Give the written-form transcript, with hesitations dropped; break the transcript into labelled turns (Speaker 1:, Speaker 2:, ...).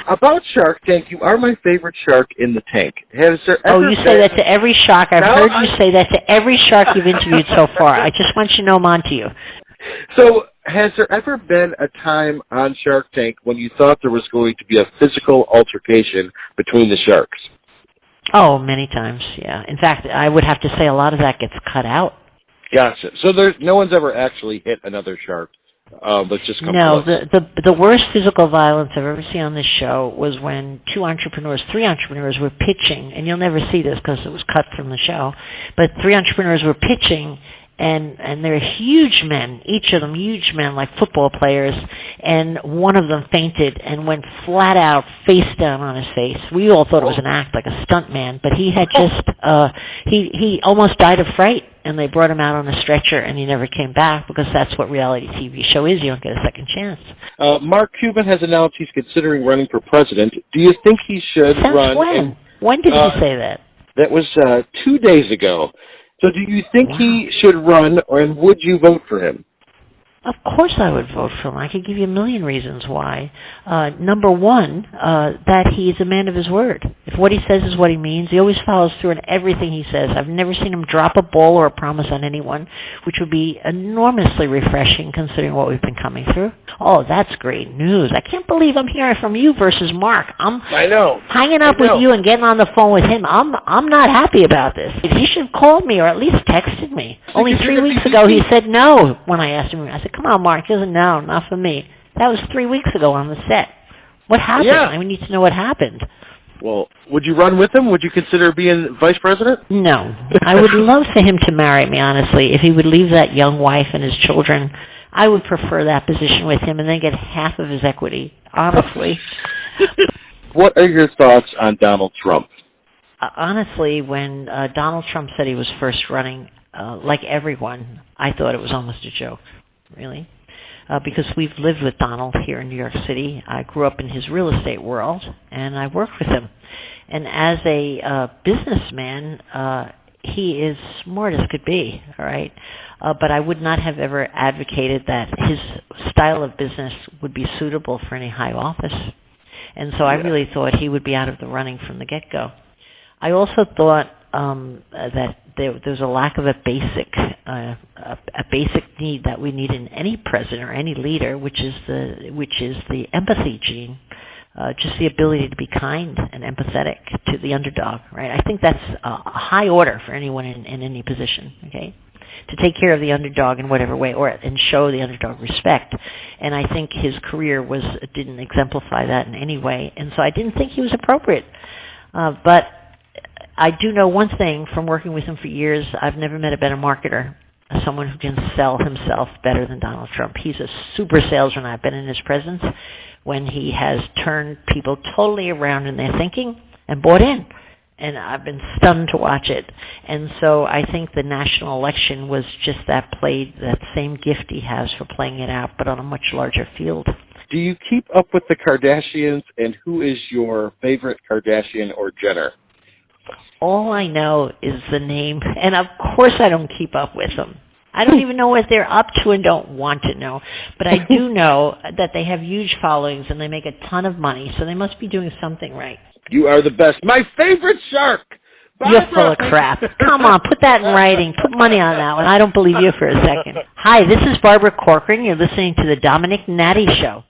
Speaker 1: About Shark Tank, you are my favorite shark in the tank. Has there ever
Speaker 2: you say that to every shark. I've heard you say that to every shark you've interviewed so far. I just want you to know I'm on to you.
Speaker 1: So, has there ever been a time on Shark Tank when you thought there was going to be a physical altercation between the sharks?
Speaker 2: Oh, many times, yeah. In fact, I would have to say a lot of that gets cut out.
Speaker 1: Gotcha. So no one's ever actually hit another shark, but just come
Speaker 2: No,
Speaker 1: close.
Speaker 2: the worst physical violence I've ever seen on this show was when three entrepreneurs were pitching, and you'll never see this because it was cut from the show, but three entrepreneurs were pitching, and they're huge men, each of them huge men, like football players, and one of them fainted and went flat out face down on his face. We all thought it was an act, like a stunt man, but he had just, he almost died of fright, and they brought him out on a stretcher, and he never came back, because that's what reality TV show is. You don't get a second chance.
Speaker 1: Mark Cuban has announced he's considering running for president. Do you think he should run?
Speaker 2: When? When did he say that?
Speaker 1: That was 2 days ago. So do you think he should run, and would you vote for him?
Speaker 2: Of course I would vote for him. I could give you a million reasons why. Number one, that he's a man of his word. If what he says is what he means, he always follows through on everything he says. I've never seen him drop a ball or a promise on anyone, which would be enormously refreshing considering what we've been coming through. Oh, that's great news. I can't believe I'm hearing from you versus Mark.
Speaker 1: I know.
Speaker 2: Hanging up with you and getting on the phone with him. I'm not happy about this. He should have called me or at least texted me. Only 3 weeks ago he said no when I asked him. I said, come on, Mark. He said, no, not for me. That was 3 weeks ago on the set. What happened?
Speaker 1: Yeah.
Speaker 2: I need to know what happened.
Speaker 1: Well, would you run with him? Would you consider being vice president?
Speaker 2: No. I would love for him to marry me, honestly. If he would leave that young wife and his children, I would prefer that position with him and then get half of his equity, honestly.
Speaker 1: What are your thoughts on Donald Trump?
Speaker 2: Honestly, when Donald Trump said he was first running, like everyone, I thought it was almost a joke, really. Because we've lived with Donald here in New York City. I grew up in his real estate world, and I worked with him. And as a businessman, he is smart as could be, all right? But I would not have ever advocated that his style of business would be suitable for any high office. And so I really thought he would be out of the running from the get-go. I also thought that there's a lack of a basic need that we need in any president or any leader, which is the empathy gene, just the ability to be kind and empathetic to the underdog. Right? I think that's a high order for anyone in any position. Okay, to take care of the underdog in whatever way, and show the underdog respect. And I think his career didn't exemplify that in any way, and so I didn't think he was appropriate. But I do know one thing from working with him for years. I've never met a better marketer, someone who can sell himself better than Donald Trump. He's a super salesman. I've been in his presence when he has turned people totally around in their thinking and bought in. And I've been stunned to watch it. And so I think the national election was just that same gift he has for playing it out, but on a much larger field.
Speaker 1: Do you keep up with the Kardashians, and who is your favorite Kardashian or Jenner?
Speaker 2: All I know is the name, and of course I don't keep up with them. I don't even know what they're up to and don't want to know. But I do know that they have huge followings and they make a ton of money, so they must be doing something right.
Speaker 1: You are the best. My favorite shark!
Speaker 2: You're full of crap. Come on, put that in writing. Put money on that one. I don't believe you for a second. Hi, this is Barbara Corcoran. You're listening to the Dominic Natty Show.